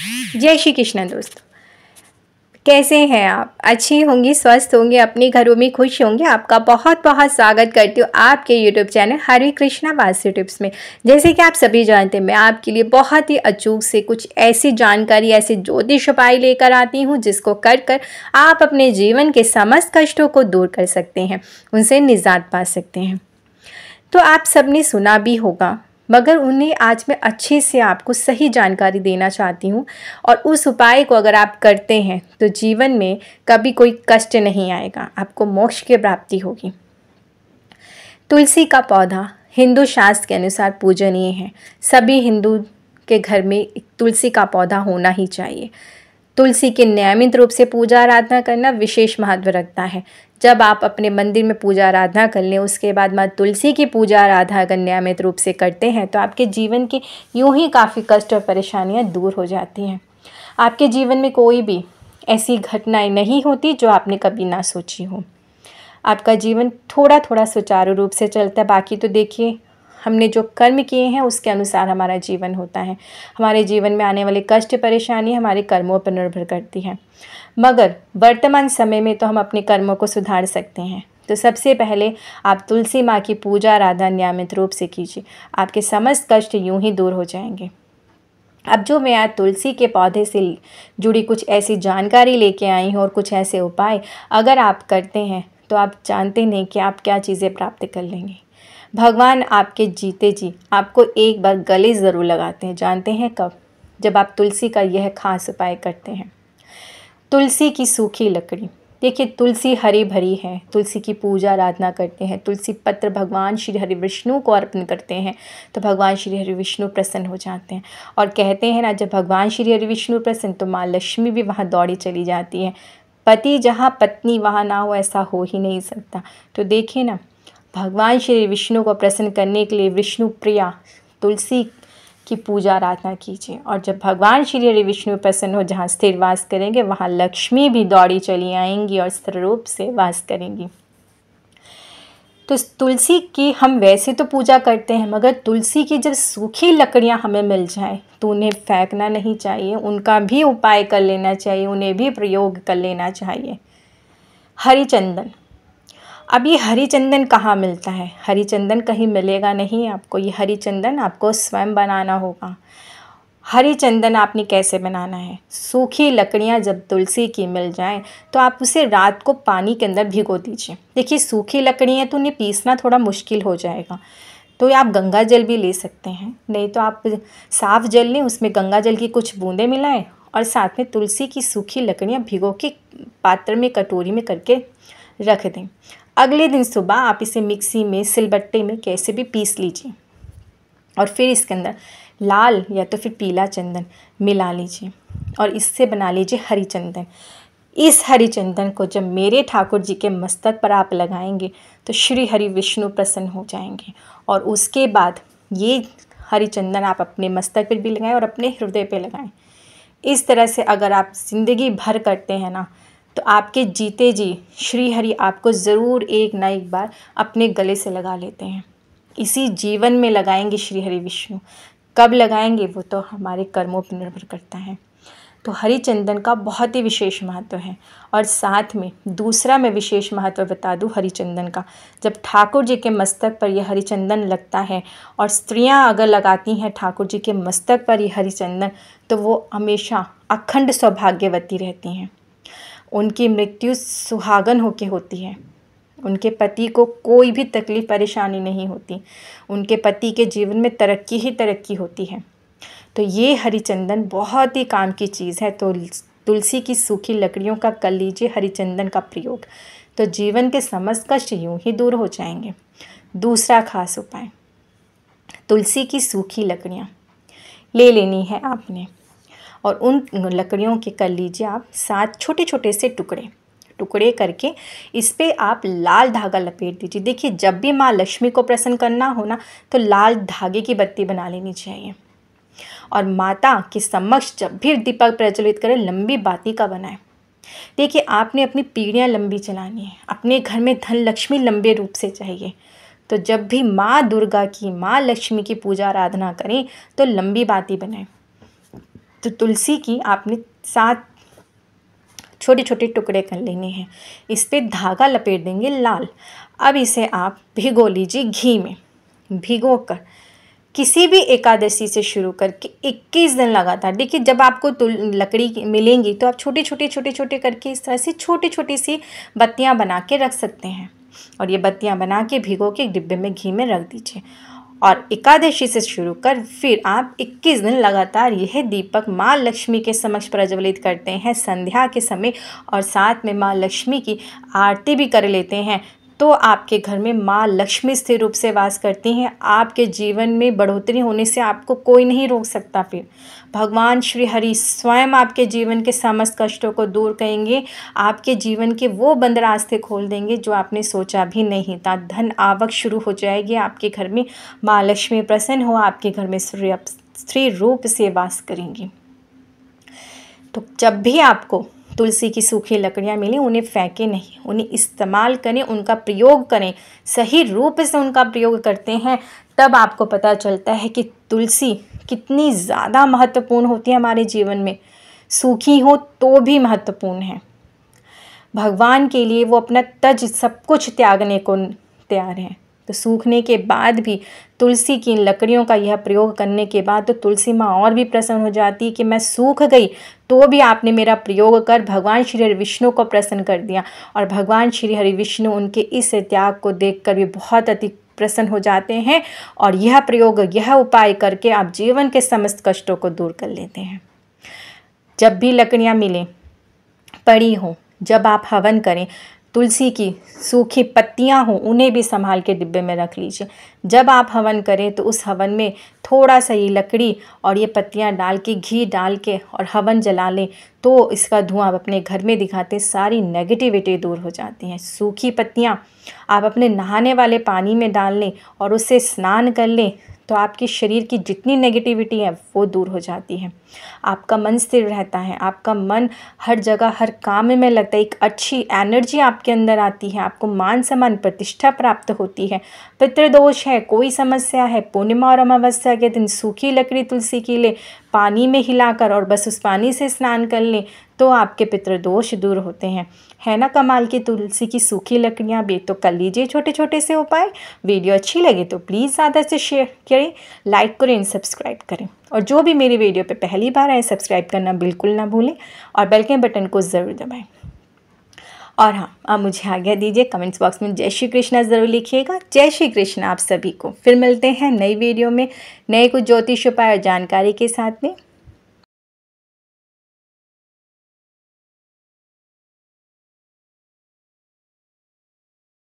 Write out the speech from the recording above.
जय श्री कृष्ण दोस्तों, कैसे हैं आप? अच्छी होंगी, स्वस्थ होंगे, अपने घरों में खुश होंगे। आपका बहुत बहुत स्वागत करती हूँ आपके यूट्यूब चैनल हरे कृष्णा वास्तु टिप्स में। जैसे कि आप सभी जानते हैं, मैं आपके लिए बहुत ही अचूक से कुछ ऐसी जानकारी, ऐसे ज्योतिष उपाय लेकर आती हूँ जिसको कर कर आप अपने जीवन के समस्त कष्टों को दूर कर सकते हैं, उनसे निजात पा सकते हैं। तो आप सबने सुना भी होगा, मगर उन्हें आज मैं अच्छे से आपको सही जानकारी देना चाहती हूँ। और उस उपाय को अगर आप करते हैं तो जीवन में कभी कोई कष्ट नहीं आएगा, आपको मोक्ष की प्राप्ति होगी। तुलसी का पौधा हिंदू शास्त्र के अनुसार पूजनीय है। सभी हिंदू के घर में एक तुलसी का पौधा होना ही चाहिए। तुलसी की नियमित रूप से पूजा आराधना करना विशेष महत्व रखता है। जब आप अपने मंदिर में पूजा आराधना कर लें, उसके बाद माँ तुलसी की पूजा आराधना अगर नियमित रूप से करते हैं तो आपके जीवन की यूं ही काफ़ी कष्ट और परेशानियां दूर हो जाती हैं। आपके जीवन में कोई भी ऐसी घटनाएं नहीं होती जो आपने कभी ना सोची हो। आपका जीवन थोड़ा थोड़ा सुचारू रूप से चलता है। बाकी तो देखिए, हमने जो कर्म किए हैं उसके अनुसार हमारा जीवन होता है। हमारे जीवन में आने वाले कष्ट परेशानी हमारे कर्मों पर निर्भर करती है, मगर वर्तमान समय में तो हम अपने कर्मों को सुधार सकते हैं। तो सबसे पहले आप तुलसी माँ की पूजा आराधना नियमित रूप से कीजिए, आपके समस्त कष्ट यूं ही दूर हो जाएंगे। अब जो मैं आज तुलसी के पौधे से जुड़ी कुछ ऐसी जानकारी लेके आई हूँ और कुछ ऐसे उपाय अगर आप करते हैं तो आप जानते नहीं कि आप क्या चीज़ें प्राप्त कर लेंगे। भगवान आपके जीते जी आपको एक बार गले ज़रूर लगाते हैं। जानते हैं कब? जब आप तुलसी का यह खास उपाय करते हैं। तुलसी की सूखी लकड़ी, देखिए तुलसी हरी भरी है, तुलसी की पूजा आराधना करते हैं, तुलसी पत्र भगवान श्री हरि विष्णु को अर्पण करते हैं तो भगवान श्री हरि विष्णु प्रसन्न हो जाते हैं। और कहते हैं ना, जब भगवान श्री हरि विष्णु प्रसन्न तो माँ लक्ष्मी भी वहाँ दौड़ी चली जाती है। पति जहाँ पत्नी वहाँ ना हो, ऐसा हो ही नहीं सकता। तो देखिए ना, भगवान श्री विष्णु को प्रसन्न करने के लिए विष्णु प्रिया तुलसी की पूजा आराधना कीजिए। और जब भगवान श्री हरि विष्णु प्रसन्न हो, जहाँ स्थिर वास करेंगे वहाँ लक्ष्मी भी दौड़ी चली आएंगी और स्थिर रूप से वास करेंगी। तो तुलसी की हम वैसे तो पूजा करते हैं, मगर तुलसी की जब सूखी लकड़ियाँ हमें मिल जाए तो उन्हें फेंकना नहीं चाहिए, उनका भी उपाय कर लेना चाहिए, उन्हें भी प्रयोग कर लेना चाहिए। हरी चंदन, अब ये हरी चंदन कहाँ मिलता है? हरी चंदन कहीं मिलेगा नहीं आपको। ये हरी चंदन आपको स्वयं बनाना होगा। हरी चंदन आपने कैसे बनाना है? सूखी लकड़ियाँ जब तुलसी की मिल जाएं तो आप उसे रात को पानी के अंदर भिगो दीजिए। देखिए सूखी लकड़ियाँ तो उन्हें पीसना थोड़ा मुश्किल हो जाएगा, तो आप गंगा जल भी ले सकते हैं, नहीं तो आप साफ़ जल लें, उसमें गंगा जल की कुछ बूंदें मिलाएं और साथ में तुलसी की सूखी लकड़ियाँ भिगो के पात्र में, कटोरी में करके रख दें। अगले दिन सुबह आप इसे मिक्सी में, सिलबट्टे में कैसे भी पीस लीजिए और फिर इसके अंदर लाल या तो फिर पीला चंदन मिला लीजिए और इससे बना लीजिए हरी चंदन। इस हरी चंदन को जब मेरे ठाकुर जी के मस्तक पर आप लगाएंगे तो श्री हरि विष्णु प्रसन्न हो जाएंगे। और उसके बाद ये हरी चंदन आप अपने मस्तक पर भी लगाएं और अपने हृदय पे लगाएं। इस तरह से अगर आप ज़िंदगी भर करते हैं ना, तो आपके जीते जी श्री हरि आपको ज़रूर एक ना एक बार अपने गले से लगा लेते हैं। इसी जीवन में लगाएंगे श्री हरि विष्णु। कब लगाएंगे वो तो हमारे कर्मों पर निर्भर करता है। तो हरी चंदन का बहुत ही विशेष महत्व है। और साथ में दूसरा मैं विशेष महत्व बता दूं हरी चंदन का। जब ठाकुर जी के मस्तक पर यह हरी चंदन लगता है और स्त्रियां अगर लगाती हैं ठाकुर जी के मस्तक पर यह हरी चंदन, तो वो हमेशा अखंड सौभाग्यवती रहती हैं। उनकी मृत्यु सुहागन होके होती है। उनके पति को कोई भी तकलीफ़ परेशानी नहीं होती। उनके पति के जीवन में तरक्की ही तरक्की होती है। तो ये हरी चंदन बहुत ही काम की चीज़ है। तो तुलसी की सूखी लकड़ियों का कर लीजिए हरी चंदन का प्रयोग, तो जीवन के समस्त कष्ट यूँ ही दूर हो जाएंगे। दूसरा खास उपाय, तुलसी की सूखी लकड़ियाँ ले लेनी है आपने और उन लकड़ियों के कर लीजिए आप 7 छोटे छोटे से टुकड़े करके इस पे आप लाल धागा लपेट दीजिए। देखिए जब भी माँ लक्ष्मी को प्रसन्न करना हो ना, तो लाल धागे की बत्ती बना लेनी चाहिए और माता के समक्ष जब भी दीपक प्रज्वलित करें लंबी बाती का बनाएं। देखिए आपने अपनी पीढ़ियाँ लंबी चलानी है, अपने घर में धन लक्ष्मी लंबे रूप से चाहिए। तो जब भी माँ दुर्गा की, माँ लक्ष्मी की पूजा आराधना करें तो लंबी बाती बनाएं। तो तुलसी की आपने 7 छोटे छोटे टुकड़े कर लेने हैं। इस पे धागा लपेट देंगे लाल। अब इसे आप भिगो लीजिए घी में। भिगो कर किसी भी एकादशी से शुरू करके 21 दिन लगातार, देखिए जब आपको लकड़ी मिलेंगी तो आप छोटे छोटे करके इस तरह से छोटी छोटी सी बत्तियां बना के रख सकते हैं। और ये बत्तियां बना के भिगो के एक डिब्बे में घी में रख दीजिए। और एकादशी से शुरू कर फिर आप 21 दिन लगातार यह दीपक माँ लक्ष्मी के समक्ष प्रज्वलित करते हैं संध्या के समय, और साथ में माँ लक्ष्मी की आरती भी कर लेते हैं, तो आपके घर में माँ लक्ष्मी स्थिर रूप से वास करती हैं। आपके जीवन में बढ़ोतरी होने से आपको कोई नहीं रोक सकता। फिर भगवान श्री हरि स्वयं आपके जीवन के समस्त कष्टों को दूर करेंगे। आपके जीवन के वो बंद रास्ते खोल देंगे जो आपने सोचा भी नहीं था। धन आवक शुरू हो जाएगी आपके घर में। माँ लक्ष्मी प्रसन्न हो आपके घर में स्थिर रूप से वास करेंगी। तो जब भी आपको तुलसी की सूखी लकड़ियाँ मिलें उन्हें फेंकें नहीं, उन्हें इस्तेमाल करें, उनका प्रयोग करें। सही रूप से उनका प्रयोग करते हैं तब आपको पता चलता है कि तुलसी कितनी ज़्यादा महत्वपूर्ण होती है हमारे जीवन में। सूखी हो तो भी महत्वपूर्ण है। भगवान के लिए वो अपना तज सब कुछ त्यागने को तैयार हैं। तो सूखने के बाद भी तुलसी की लकड़ियों का यह प्रयोग करने के बाद तो तुलसी माँ और भी प्रसन्न हो जाती है कि मैं सूख गई तो भी आपने मेरा प्रयोग कर भगवान श्री हरि विष्णु को प्रसन्न कर दिया। और भगवान श्री हरि विष्णु उनके इस त्याग को देखकर भी बहुत अति प्रसन्न हो जाते हैं, और यह प्रयोग, यह उपाय करके आप जीवन के समस्त कष्टों को दूर कर लेते हैं। जब भी लकड़ियाँ मिलें पड़ी हों, जब आप हवन करें, तुलसी की सूखी पत्तियां हों उन्हें भी संभाल के डिब्बे में रख लीजिए। जब आप हवन करें तो उस हवन में थोड़ा सा ये लकड़ी और ये पत्तियां डाल के, घी डाल के और हवन जला लें तो इसका धुआं आप अपने घर में दिखाते सारी नेगेटिविटी दूर हो जाती हैं। सूखी पत्तियां आप अपने नहाने वाले पानी में डाल लें और उससे स्नान कर लें तो आपके शरीर की जितनी नेगेटिविटी है वो दूर हो जाती है। आपका मन स्थिर रहता है, आपका मन हर जगह हर काम में लगता है, एक अच्छी एनर्जी आपके अंदर आती है, आपको मान सम्मान प्रतिष्ठा प्राप्त होती है। पितृदोष है, कोई समस्या है, पूर्णिमा और अमावस्या के दिन सूखी लकड़ी तुलसी की ले पानी में हिलाकर और बस उस पानी से स्नान कर लें तो आपके पितृदोष दूर होते हैं। है ना कमाल की तुलसी की सूखी लकड़ियाँ भी। तो कर लीजिए छोटे छोटे से उपाय। वीडियो अच्छी लगे तो प्लीज़ ज़्यादा से शेयर करें, लाइक करें, सब्सक्राइब करें। और जो भी मेरी वीडियो पे पहली बार आए सब्सक्राइब करना बिल्कुल ना भूलें और बेल के बटन को ज़रूर दबाएं। और हाँ, अब मुझे आज्ञा दीजिए, कमेंट्स बॉक्स में जय श्री कृष्णा ज़रूर लिखिएगा। जय श्री कृष्ण आप सभी को। फिर मिलते हैं नई वीडियो में नए कुछ ज्योतिष उपाय और जानकारी के साथ में।